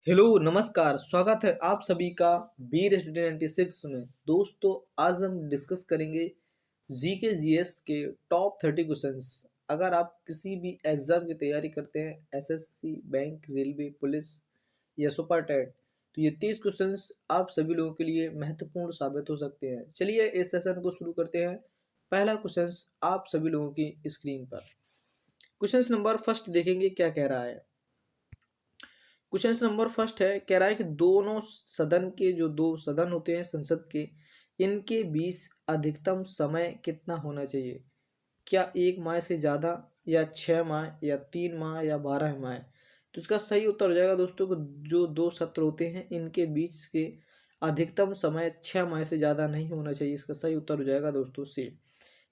Hello नमस्कार, स्वागत है आप सभी का बीर स्टडी 96 में। दोस्तों, आज हम डिस्कस करेंगे जीके जीएस के टॉप 30 क्वेश्चंस। अगर आप किसी भी एग्जाम की तैयारी करते हैं, एसएससी, बैंक, रेलवे, पुलिस या सुपर टेट, तो ये 30 क्वेश्चंस आप सभी लोगों के लिए महत्वपूर्ण साबित हो सकते हैं। चलिए इस सेशन को शुरू करते हैं। पहला क्वेश्चन आप सभी लोगों की स्क्रीन पर। क्वेश्चन नंबर फर्स्ट देखेंगे क्या कह रहा है। क्वेश्चन नंबर फर्स्ट है, कह रहा है कि दोनों सदन के जो दो सदन होते हैं संसद के, इनके बीच अधिकतम समय कितना होना चाहिए? क्या 1 माह से ज़्यादा, या 6 माह, या 3 माह, या 12 माह? तो इसका सही उत्तर हो जाएगा दोस्तों कि जो दो सत्र होते हैं इनके बीच के अधिकतम समय 6 माह से ज़्यादा नहीं होना चाहिए। इसका सही उत्तर हो जाएगा दोस्तों सी।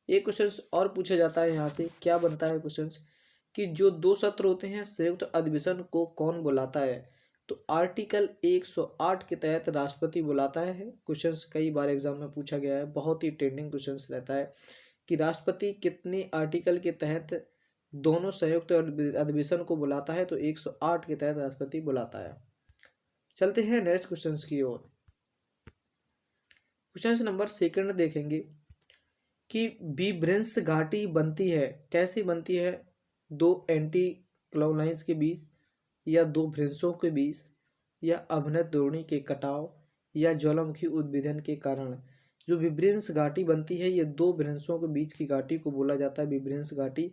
एक क्वेश्चन और पूछा जाता है यहाँ से, क्या बनता है क्वेश्चन कि जो दो सत्र होते हैं संयुक्त अधिवेशन को कौन बुलाता है? तो आर्टिकल 108 के तहत राष्ट्रपति बुलाता है। क्वेश्चंस कई बार एग्जाम में पूछा गया है, बहुत ही ट्रेंडिंग क्वेश्चंस रहता है कि राष्ट्रपति कितने आर्टिकल के तहत दोनों संयुक्त अधिवेशन को बुलाता है? तो 108 के तहत राष्ट्रपति बुलाता है। चलते हैं नेक्स्ट क्वेश्चंस की ओर। क्वेश्चन नंबर सेकंड देखेंगे कि विभ्रंश घाटी बनती है, कैसी बनती है? दो एंटी क्लोनाइज के बीच, या दो भ्रंशों के बीच, या अवनत द्रोणी के कटाव, या ज्वालामुखी उद्भेदन के कारण। जो विभ्रंश घाटी बनती है, ये दो भ्रंशों के बीच की घाटी को बोला जाता है विभ्रंश घाटी।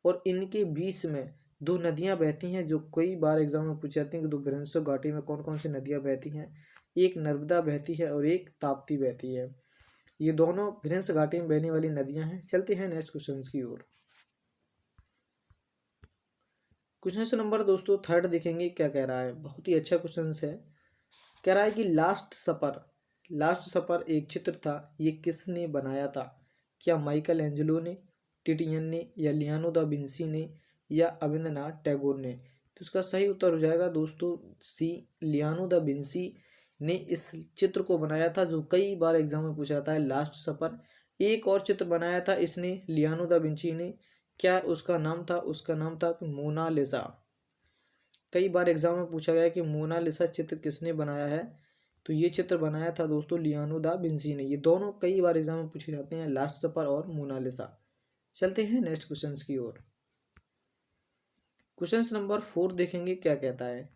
और इनके बीच में दो नदियां बहती हैं, जो कई बार एग्जाम में पूछ जाती हैं कि दो भ्रंशों घाटी में कौन कौन सी नदियां बहती हैं। एक नर्मदा बहती है और एक ताप्ती बहती है। ये दोनों भ्रंश घाटी में बहने वाली नदियां हैं। चलते हैं नेक्स्ट क्वेश्चन की ओर। क्वेश्चन नंबर दोस्तों थर्ड देखेंगे क्या कह रहा है। बहुत ही अच्छा क्वेश्चन है। कह रहा है कि लास्ट सपर एक चित्र था, ये किसने बनाया था? क्या माइकल एंजेलो ने, टिटियन ने, या लियोनार्डो दा विंसी ने, या अविंद्रनाथ टैगोर ने? तो इसका सही उत्तर हो जाएगा दोस्तों सी, लियोनार्डो दा विंसी ने इस चित्र को बनाया था, जो कई बार एग्जाम में पूछा जाता है, लास्ट सपर। एक और चित्र बनाया था इसने, लियोनार्डो दा विंची ने। क्या उसका नाम था? उसका नाम था मोनालिसा। कई बार एग्जाम में पूछा गया कि मोनालिसा चित्र किसने बनाया है? तो ये चित्र बनाया था दोस्तों लियोनार्डो दा विंची ने। ये दोनों कई बार एग्जाम में पूछे जाते हैं, लास्ट सपर और मोनालिसा। चलते हैं नेक्स्ट क्वेश्चन की ओर। क्वेश्चन नंबर 4 देखेंगे क्या कहता है।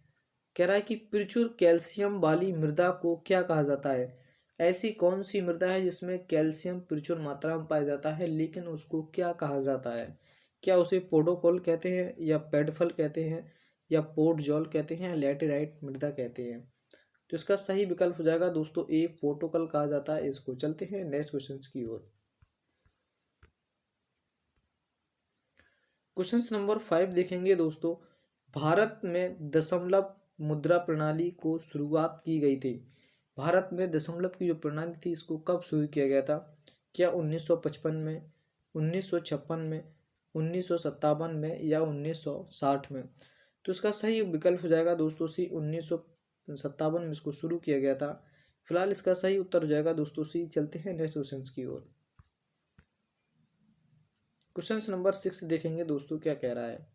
कह रहा है कि प्रचुर कैल्शियम वाली मृदा को क्या कहा जाता है? ऐसी कौन सी मृदा है जिसमें कैल्शियम प्रचुर मात्रा में पाया जाता है, लेकिन उसको क्या कहा जाता है? क्या उसे पोडोकोल कहते हैं, या पेडफल कहते हैं, या पोर्टजॉल कहते हैं, या लैटेराइट मृदा कहते हैं? तो इसका सही विकल्प हो जाएगा दोस्तों ए, पोर्टोकल कहा जाता है इसको। चलते हैं नेक्स्ट क्वेश्चन की ओर। क्वेश्चन नंबर 5 देखेंगे दोस्तों। भारत में दशमलव मुद्रा प्रणाली को शुरुआत की गई थी। भारत में दशमलव की जो प्रणाली थी इसको कब शुरू किया गया था? क्या 1955 में, 1956 में, 1957 में, या 1960 में? तो इसका सही विकल्प हो जाएगा दोस्तों सी, 1957 में इसको शुरू किया गया था। फिलहाल इसका सही उत्तर हो जाएगा दोस्तों सी। चलते हैं नेक्स्ट क्वेश्चन की ओर। क्वेश्चन नंबर 6 देखेंगे दोस्तों क्या कह रहा है।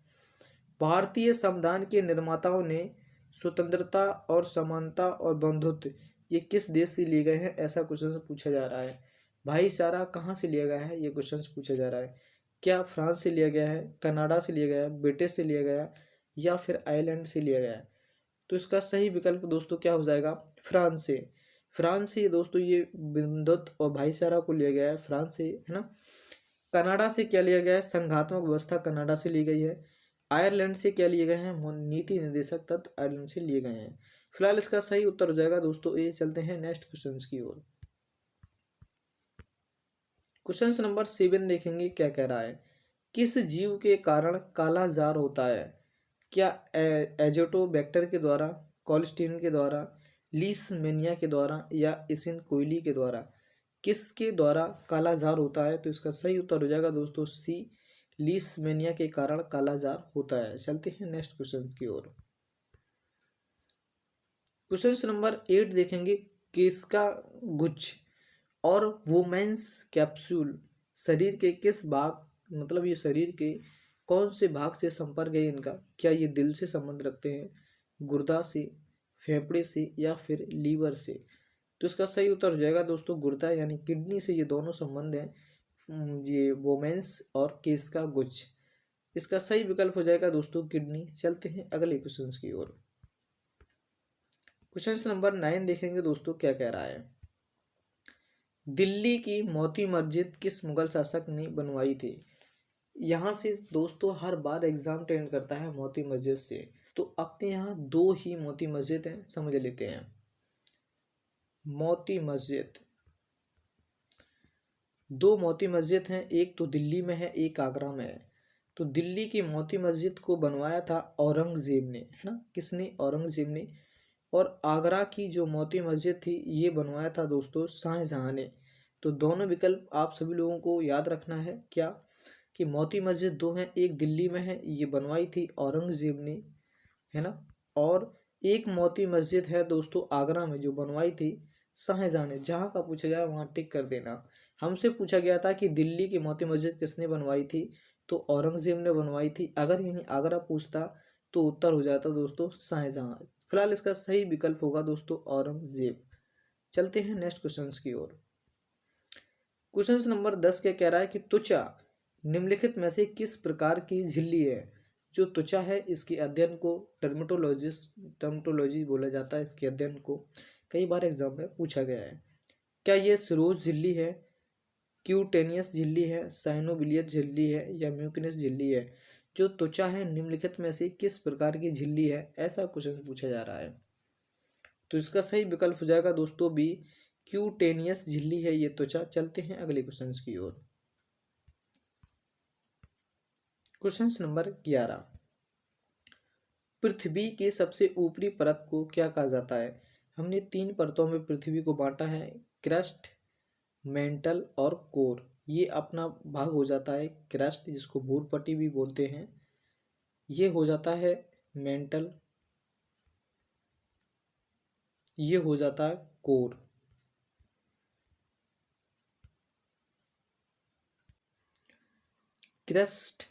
भारतीय संविधान के निर्माताओं ने स्वतंत्रता और समानता और बंधुत्व ये किस देश से लिए गए हैं? ऐसा क्वेश्चन पूछा जा रहा है। भाईचारा कहाँ से लिया गया है? ये क्वेश्चन पूछा जा रहा है। क्या फ्रांस से लिया गया है, कनाडा से लिया गया है, ब्रिटेन से लिया गया है, या फिर आयरलैंड से लिया गया है? तो इसका सही विकल्प दोस्तों क्या हो जाएगा? फ्रांस से। फ्रांस से दोस्तों ये बंधुत्व और भाईचारा को लिया गया है, फ्रांस से, है ना। कनाडा से क्या लिया गया है? संघात्मक व्यवस्था कनाडा से ली गई है। आयरलैंड से क्या लिए गए हैं? नीति निर्देशक तत्व आयरलैंड से लिए गए हैं। फिलहाल इसका सही उत्तर हो जाएगा दोस्तों ए। चलते हैं नेक्स्ट क्वेश्चन की ओर। क्वेश्चन नंबर 7 देखेंगे क्या कह रहा है। किस जीव के कारण काला जार होता है? क्या एजोटोबैक्टर के द्वारा, कोलेस्टीरिन के द्वारा, लीशमैनिया के द्वारा, या इसिन कोयली के द्वारा? किसके द्वारा काला जार होता है? तो इसका सही उत्तर हो जाएगा दोस्तों सी, लीशमैनिया के कारण काला जार होता है। चलते हैं नेक्स्ट क्वेश्चन की ओर। क्वेश्चन नंबर 8 देखेंगे। किसका गुच्छ और वुमेन्स कैप्सूल शरीर के किस भाग, मतलब ये शरीर के कौन से भाग से संपर्क है इनका? क्या ये दिल से संबंध रखते हैं, गुर्दा से, फेफड़े से या फिर लीवर से? तो इसका सही उत्तर हो जाएगा दोस्तों गुर्दा यानी किडनी से ये दोनों संबंध हैं। ये वोमेन्स और केस का गुच्छ। इसका सही विकल्प हो जाएगा दोस्तों किडनी। चलते हैं अगले क्वेश्चन की ओर। क्वेश्चन नंबर 9 देखेंगे दोस्तों क्या कह रहा है। दिल्ली की मोती मस्जिद किस मुगल शासक ने बनवाई थी? यहाँ से दोस्तों हर बार एग्जाम टेंड करता है मोती मस्जिद से, तो अपने यहाँ दो ही मोती मस्जिद हैं, समझ लेते हैं। मोती मस्जिद, दो मोती मस्जिद हैं, एक तो दिल्ली में है, एक आगरा में है। तो दिल्ली की मोती मस्जिद को बनवाया था औरंगजेब ने, है ना, किसने? औरंगजेब ने। और आगरा की जो मोती मस्जिद थी ये बनवाया था दोस्तों शाहजहां ने। तो दोनों विकल्प आप सभी लोगों को याद रखना है क्या, कि मोती मस्जिद दो हैं, एक दिल्ली में है, ये बनवाई थी औरंगजेब ने, है ना, और एक मोती मस्जिद है दोस्तों आगरा में जो बनवाई थी शाहजहां ने। जहाँ का पूछा जाए वहाँ टिक कर देना। हमसे पूछा गया था कि दिल्ली की मोती मस्जिद किसने बनवाई थी, तो औरंगजेब ने बनवाई थी। अगर यहीं आगरा पूछता तो उत्तर हो जाता दोस्तों शाहजहां। फिलहाल इसका सही विकल्प होगा दोस्तों औरंगजेब। चलते हैं नेक्स्ट क्वेश्चन की ओर। क्वेश्चन नंबर 10 क्या कह रहा है कि त्वचा निम्नलिखित में से किस प्रकार की झिल्ली है? जो त्वचा है इसके अध्ययन को टर्मेटोलॉजी बोला जाता है। इसके अध्ययन को कई बार एग्जाम में पूछा गया है। क्या ये सिरोज झिल्ली है, क्यूटेनियस झिल्ली है, साइनोविलियस झिल्ली है या म्यूकिनस झिल्ली है? जो त्वचा है निम्नलिखित में से किस प्रकार की झिल्ली है, ऐसा क्वेश्चन पूछा जा रहा है। तो इसका सही विकल्प हो जाएगा दोस्तों बी, क्यूटेनियस झिल्ली है ये त्वचा। चलते हैं अगले क्वेश्चन की ओर। क्वेश्चन नंबर 11, पृथ्वी के सबसे ऊपरी परत को क्या कहा जाता है? हमने 3 परतों में पृथ्वी को बांटा है, क्रस्ट, मेंटल और कोर। ये अपना भाग हो जाता है क्रस्ट, जिसको भूरपट्टी भी बोलते हैं, ये हो जाता है मेंटल, ये हो जाता है कोर। क्रस्ट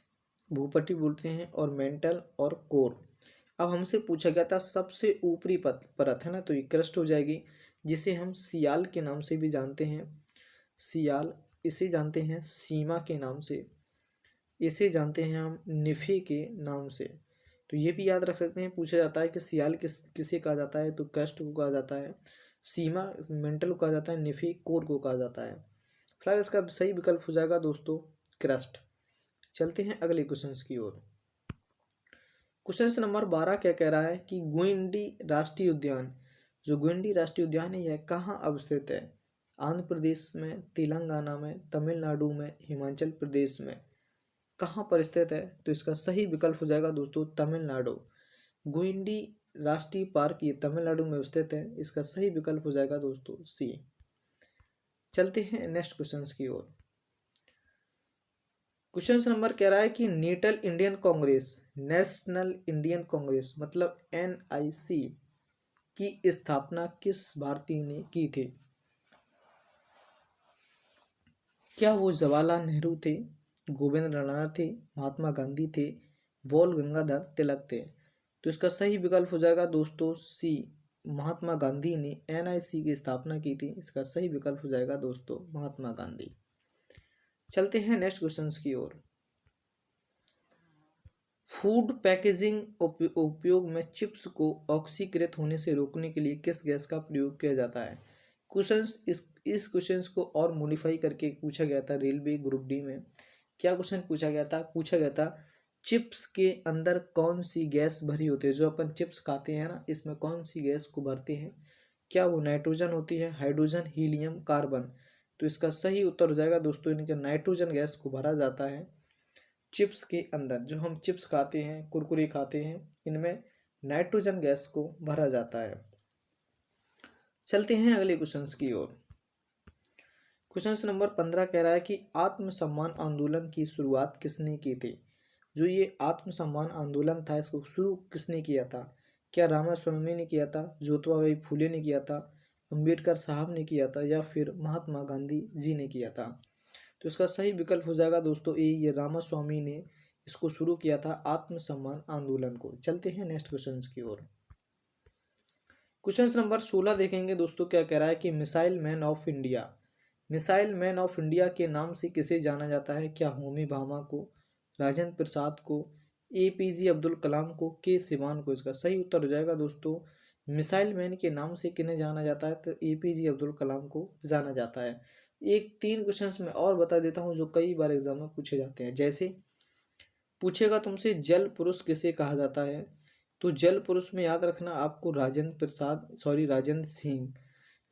भूपट्टी बोलते हैं और मेंटल और कोर। अब हमसे पूछा गया था सबसे ऊपरी परत, है ना, तो ये क्रस्ट हो जाएगी, जिसे हम सियाल के नाम से भी जानते हैं। सियाल, इसे जानते हैं सीमा के नाम से, इसे जानते हैं हम निफे के नाम से। तो ये भी याद रख सकते हैं, पूछा जाता है कि सियाल किसे कहा जाता है, तो क्रस्ट को कहा जाता है, सीमा मेंटल को कहा जाता है, निफे कोर को कहा जाता है। फिलहाल इसका सही विकल्प हो जाएगा दोस्तों क्रस्ट। चलते हैं अगले क्वेश्चन की ओर। क्वेश्चन नंबर 12 क्या कह रहा है कि गुइंडी राष्ट्रीय उद्यान, जो गुइंडी राष्ट्रीय उद्यान है यह कहाँ अवस्थित है? आंध्र प्रदेश में, तेलंगाना में, तमिलनाडु में, हिमाचल प्रदेश में, कहाँ पर स्थित है? तो इसका सही विकल्प हो जाएगा दोस्तों तमिलनाडु। गुइंडी राष्ट्रीय पार्क ये तमिलनाडु में स्थित है। इसका सही विकल्प हो जाएगा दोस्तों सी। चलते हैं नेक्स्ट क्वेश्चन की ओर। क्वेश्चन नंबर कह रहा है कि national Indian Congress, national Indian Congress मतलब NIC की स्थापना किस भारतीय ने की थी? क्या वो जवाहरलाल नेहरू थे, गोविंद नरनाल थे, महात्मा गांधी थे, बाल गंगाधर तिलक थे? तो इसका सही विकल्प हो जाएगा दोस्तों सी, महात्मा गांधी ने NIC की स्थापना की थी। इसका सही विकल्प हो जाएगा दोस्तों महात्मा गांधी। चलते हैं नेक्स्ट क्वेश्चन की ओर। फूड पैकेजिंग उपयोग में चिप्स को ऑक्सीकृत होने से रोकने के लिए किस गैस का प्रयोग किया जाता है? क्वेश्चंस इस क्वेश्चंस को और मॉडिफाई करके पूछा गया था रेलवे ग्रुप डी में। क्या क्वेश्चन पूछा गया था? पूछा गया था चिप्स के अंदर कौन सी गैस भरी होती है? जो अपन चिप्स खाते हैं ना, इसमें कौन सी गैस को भरते हैं? क्या वो नाइट्रोजन होती है, हाइड्रोजन, हीलियम, कार्बन? तो इसका सही उत्तर हो जाएगा दोस्तों इनके नाइट्रोजन गैस को भरा जाता है चिप्स के अंदर। जो हम चिप्स खाते हैं, कुरकुरे खाते हैं, इनमें नाइट्रोजन गैस को भरा जाता है। चलते हैं अगले क्वेश्चन की ओर। क्वेश्चन नंबर 15 कह रहा है कि आत्मसम्मान आंदोलन की शुरुआत किसने की थी? जो ये आत्मसम्मान आंदोलन था इसको शुरू किसने किया था? क्या रामास्वामी ने किया था, ज्योतिबा फूले ने किया था, अंबेडकर साहब ने किया था या फिर महात्मा गांधी जी ने किया था? तो इसका सही विकल्प हो जाएगा दोस्तों ए, ये रामास्वामी ने इसको शुरू किया था आत्मसम्मान आंदोलन को। चलते हैं नेक्स्ट क्वेश्चन की ओर। क्वेश्चन नंबर 16 देखेंगे दोस्तों, क्या कह रहा है कि missile man of India, missile man of India के नाम से किसे जाना जाता है? क्या होमी भाभा को, राजेंद्र प्रसाद को, एपीजे अब्दुल कलाम को, के सिवान को? इसका सही उत्तर हो जाएगा दोस्तों, मिसाइल मैन के नाम से किन्हें जाना जाता है? तो एपीजे अब्दुल कलाम को जाना जाता है। एक 3 क्वेश्चंस में और बता देता हूँ जो कई बार एग्जाम में पूछे जाते हैं। जैसे पूछेगा तुमसे जल पुरुष किसे कहा जाता है, तो जल पुरुष में याद रखना आपको राजेंद्र सिंह,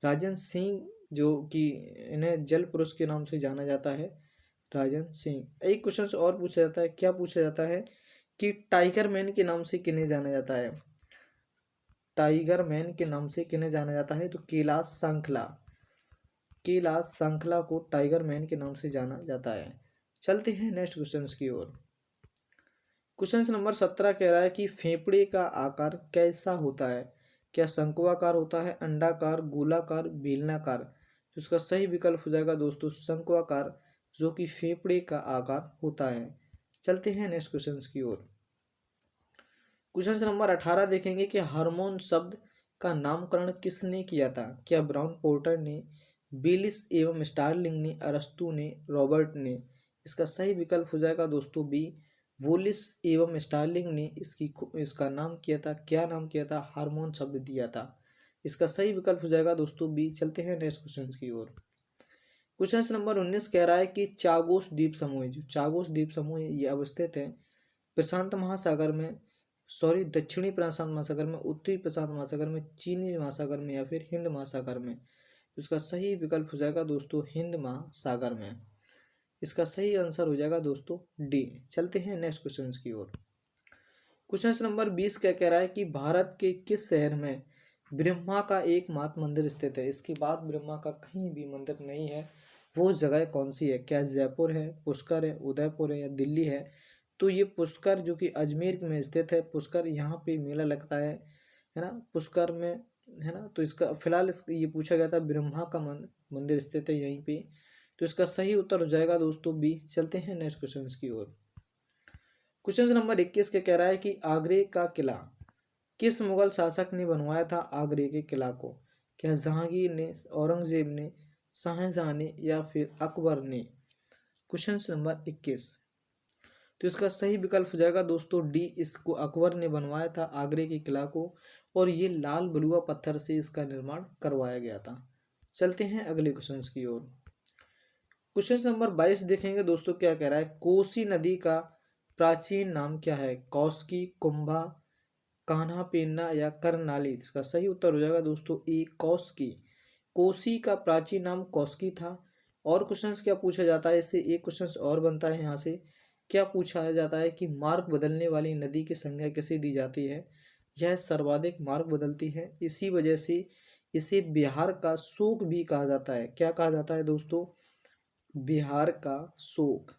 राजेंद्र सिंह जो कि इन्हें जल पुरुष के नाम से जाना जाता है, राजेंद्र सिंह। एक क्वेश्चन और पूछा जाता है, क्या पूछा जाता है कि टाइगर मैन के नाम से किन्हें जाना जाता है? टाइगर मैन के नाम से किन्हें जाना जाता है? तो कैलाश सांखला, कैलाश सांखला को टाइगर मैन के नाम से जाना जाता है। चलते हैं नेक्स्ट क्वेश्चन की ओर। क्वेश्चन नंबर 17 कह रहा है कि फेफड़े का आकार कैसा होता है? क्या शंक्वाकार होता है, अंडाकार, गोलाकार, बेलनाकार? तो इसका सही विकल्प हो जाएगा दोस्तों शंक्वाकार, जो कि फेफड़े का आकार होता है। चलते हैं नेक्स्ट क्वेश्चन की ओर। क्वेश्चन नंबर 18 देखेंगे कि हार्मोन शब्द का नामकरण किसने किया था? क्या ब्राउन पोर्टर ने, बेलिस एवं स्टार्लिंग ने, अरस्तु ने, रॉबर्ट ने? इसका सही विकल्प हो जाएगा दोस्तों बी, वोलिस एवं स्टार्लिंग ने इसका नाम किया था। क्या नाम किया था? हार्मोन शब्द दिया था। इसका सही विकल्प हो जाएगा दोस्तों बी। चलते हैं नेक्स्ट क्वेश्चन की ओर। क्वेश्चन नंबर 19 कह रहा है कि चागोस द्वीप समूह, जो चागोस द्वीप समूह ये अवस्थित है प्रशांत महासागर में, दक्षिणी प्रशांत महासागर में, उत्तरी प्रशांत महासागर में, चीनी महासागर में, या फिर हिंद महासागर में? इसका सही विकल्प हो जाएगा दोस्तों हिंद महासागर में। इसका सही आंसर हो जाएगा दोस्तों डी। चलते हैं नेक्स्ट क्वेश्चन की ओर। क्वेश्चन नंबर 20 क्या कह रहा है कि भारत के किस शहर में ब्रह्मा का एकमात्र मंदिर स्थित है? इसके बाद ब्रह्मा का कहीं भी मंदिर नहीं है, वो जगह कौन सी है? क्या जयपुर है, पुष्कर है, उदयपुर है, या दिल्ली है? तो ये पुष्कर जो कि अजमेर में स्थित है, पुष्कर यहाँ पे मेला लगता है ना, पुष्कर में, है ना। तो इसका फिलहाल ये पूछा गया था ब्रह्मा का मंदिर स्थित है यहीं पे, तो इसका सही उत्तर हो जाएगा दोस्तों बी। चलते हैं नेक्स्ट क्वेश्चन की ओर। क्वेश्चन नंबर 21 के कह रहा है कि आगरे का किला किस मुगल शासक ने बनवाया था? आगरे के किला को क्या जहांगीर ने, औरंगजेब ने, शाहजहां ने, या फिर अकबर ने? क्वेश्चन नंबर 21, तो इसका सही विकल्प हो जाएगा दोस्तों डी, इसको अकबर ने बनवाया था आगरे के किला को, और ये लाल बलुआ पत्थर से इसका निर्माण करवाया गया था। चलते हैं अगले क्वेश्चन की ओर। क्वेश्चन नंबर 22 देखेंगे दोस्तों, क्या कह रहा है कोसी नदी का प्राचीन नाम क्या है? कौस्की, कुंभा, कान्हा पेन्ना, या करनाली? इसका सही उत्तर हो जाएगा दोस्तों ए, कौस्की। कोसी का प्राचीन नाम कौस्की था। और क्वेश्चंस क्या पूछा जाता है इससे, एक क्वेश्चंस और बनता है यहाँ से, क्या पूछा जाता है कि मार्ग बदलने वाली नदी की संज्ञा किसे दी जाती है? यह सर्वाधिक मार्ग बदलती है, इसी वजह से इसे बिहार का शोक भी कहा जाता है। क्या कहा जाता है दोस्तों? बिहार का शोक।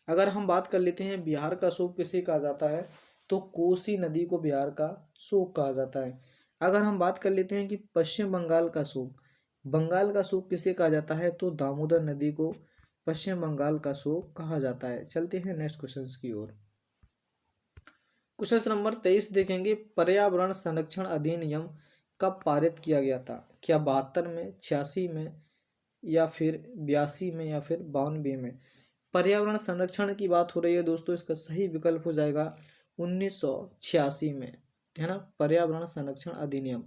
अगर हम बात कर लेते हैं बिहार का शोक किसे कहा जाता है, तो कोसी नदी को बिहार का शोक कहा जाता है। अगर हम बात कर लेते हैं कि पश्चिम बंगाल का शोक, बंगाल का शोक किसे कहा जाता है, तो दामोदर नदी को पश्चिम बंगाल का शोक कहा जाता है। चलते हैं नेक्स्ट क्वेश्चन की ओर। क्वेश्चन नंबर 23 देखेंगे, पर्यावरण संरक्षण अधिनियम कब पारित किया गया था? क्या 72 में, 86 में, या फिर 82 में, या फिर 92 में? पर्यावरण संरक्षण की बात हो रही है दोस्तों, इसका सही विकल्प हो जाएगा 1986 में, है ना, पर्यावरण संरक्षण अधिनियम।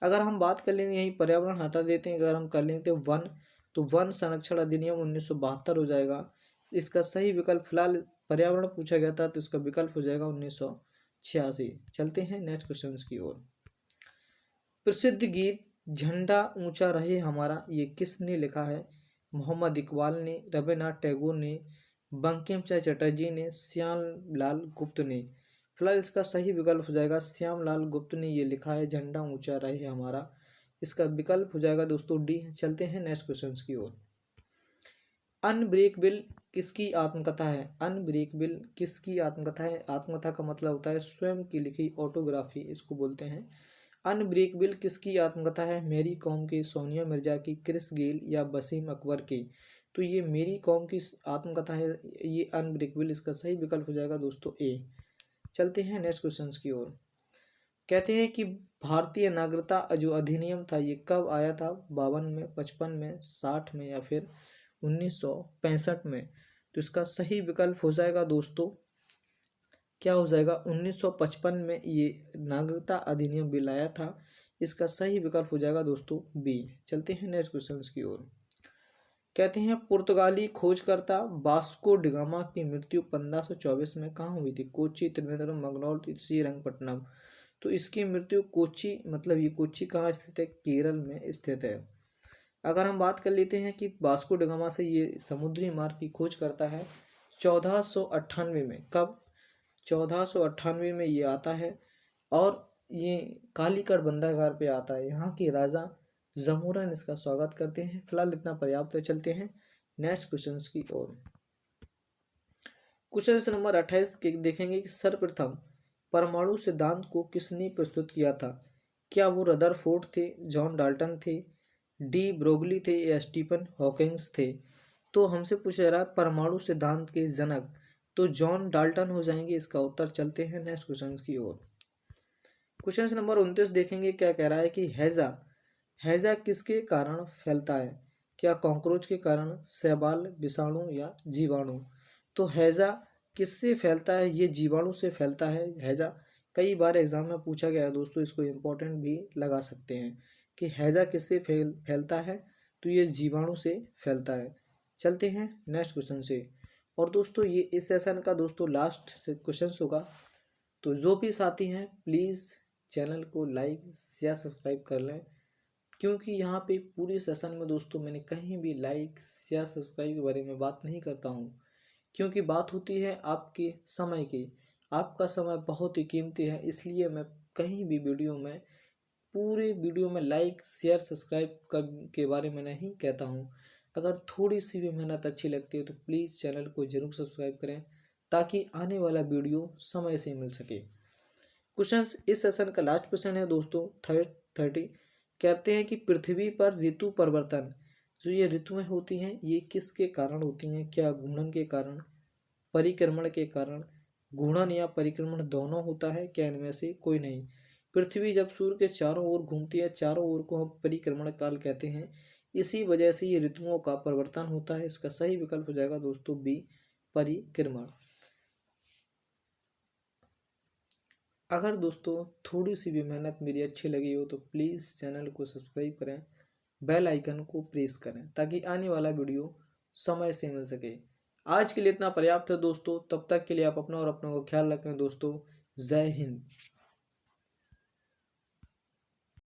अगर हम बात कर लेंगे यही पर्यावरण हटा देते हैं, अगर हम कर लेते हैं वन, तो वन संरक्षण अधिनियम 1972 हो जाएगा। इसका सही विकल्प, फिलहाल पर्यावरण पूछा गया था तो इसका विकल्प हो जाएगा 1986। चलते हैं नेक्स्ट क्वेश्चन की ओर। प्रसिद्ध गीत झंडा ऊंचा रहे हमारा, ये किसने लिखा है? मोहम्मद इकबाल ने, रविन्द्रनाथ टैगोर ने, बंकिम चंद्र चटर्जी ने, श्याम लाल गुप्त ने? फिलहाल इसका सही विकल्प हो जाएगा श्याम लाल गुप्त ने ये लिखा है झंडा ऊंचा रहे हमारा। इसका विकल्प हो जाएगा दोस्तों डी। चलते हैं नेक्स्ट क्वेश्चन की ओर। अनब्रेकेबल किसकी आत्मकथा है? अनब्रेकेबल किसकी आत्मकथा है? आत्मकथा का मतलब होता है स्वयं की लिखी ऑटोग्राफी, इसको बोलते हैं। अनब्रेकेबल किसकी आत्मकथा है? मेरी कॉम की, सोनिया मिर्जा की, क्रिस गेल, या वसीम अकबर की? तो ये मेरी कॉम की आत्मकथा है ये अनब्रेकेबल, इसका सही विकल्प हो जाएगा दोस्तों ए। चलते हैं नेक्स्ट क्वेश्चन की ओर। कहते हैं कि भारतीय नागरिकता जो अधिनियम था ये कब आया था, 52 में, 55 में, 60 में या फिर 1965 में। तो इसका सही विकल्प हो जाएगा दोस्तों, क्या हो जाएगा, 1955 में ये नागरिकता अधिनियम बिल आया था। इसका सही विकल्प हो जाएगा दोस्तों बी। चलते हैं नेक्स्ट क्वेश्चन की ओर। कहते हैं पुर्तगाली खोजकर्ता वास्को डिगामा की मृत्यु 1524 में कहाँ हुई थी? कोच्चि, त्रिवेंद्रम, मंगलौर, श्रीरंगपट्टनम। तो इसकी मृत्यु कोच्चि, मतलब ये कोच्चि कहाँ स्थित है? केरल में स्थित है। अगर हम बात कर लेते हैं कि वास्को डिगामा से ये समुद्री मार्ग की खोज करता है 1498 में। कब? 1498 में ये आता है और ये कालीकट बंदरगाह पे आता है। यहाँ के राजा जमूरन इसका स्वागत करते हैं। फिलहाल इतना पर्याप्त है। चलते हैं नेक्स्ट क्वेश्चन की ओर। क्वेश्चन नंबर 28 के देखेंगे कि सर्वप्रथम परमाणु सिद्धांत को किसने प्रस्तुत किया था? क्या वो रदरफोर्ड थे, जॉन डाल्टन थे, डी ब्रोगली थे या स्टीफन हॉकिंग्स थे? तो हमसे पूछा जा रहा है परमाणु सिद्धांत के जनक, तो जॉन डाल्टन हो जाएंगे इसका उत्तर। चलते हैं नेक्स्ट क्वेश्चन की ओर। क्वेश्चन नंबर 29 देखेंगे, क्या कह रहा है कि हैजा किसके कारण फैलता है? क्या कॉकरोच के कारण, शैवाल, विषाणु या जीवाणु? तो हैजा किससे फैलता है? ये जीवाणु से फैलता है हैजा। कई बार एग्जाम में पूछा गया है दोस्तों, इसको इम्पोर्टेंट भी लगा सकते हैं कि हैजा किससे फैलता है? तो ये जीवाणु से फैलता है। चलते हैं नेक्स्ट क्वेश्चन से। और दोस्तों ये इस सेशन का दोस्तों लास्ट से क्वेश्चन होगा। तो जो भी साथी हैं प्लीज़ चैनल को लाइक या सब्सक्राइब कर लें, क्योंकि यहाँ पे पूरे सेशन में दोस्तों मैंने कहीं भी लाइक या सब्सक्राइब के बारे में बात नहीं करता हूँ, क्योंकि बात होती है आपके समय की। आपका समय बहुत ही कीमती है, इसलिए मैं कहीं भी वीडियो में, पूरे वीडियो में लाइक शेयर सब्सक्राइब के बारे में नहीं कहता हूँ। अगर थोड़ी सी भी मेहनत अच्छी लगती है तो प्लीज़ चैनल को ज़रूर सब्सक्राइब करें, ताकि आने वाला वीडियो समय से मिल सके। क्वेश्चन इस सेशन का लास्ट क्वेश्चन है दोस्तों 30। कहते हैं कि पृथ्वी पर ऋतु परिवर्तन, जो ये ऋतुएं होती हैं ये किसके कारण होती हैं? क्या घूर्णन के कारण, परिक्रमण के कारण? घूर्णन या परिक्रमण दोनों होता है, क्या इनमें से कोई नहीं? पृथ्वी जब सूर्य के चारों ओर घूमती है, चारों ओर को हम परिक्रमण काल कहते हैं, इसी वजह से ये ऋतुओं का परिवर्तन होता है। इसका सही विकल्प हो जाएगा दोस्तों बी, परिक्रमण। अगर दोस्तों थोड़ी सी भी मेहनत मेरी अच्छी लगी हो तो प्लीज़ चैनल को सब्सक्राइब करें, बेल आइकन को प्रेस करें, ताकि आने वाला वीडियो समय से मिल सके। आज के लिए इतना पर्याप्त है दोस्तों। तब तक के लिए आप अपना और अपनों का ख्याल रखें दोस्तों। जय हिंद।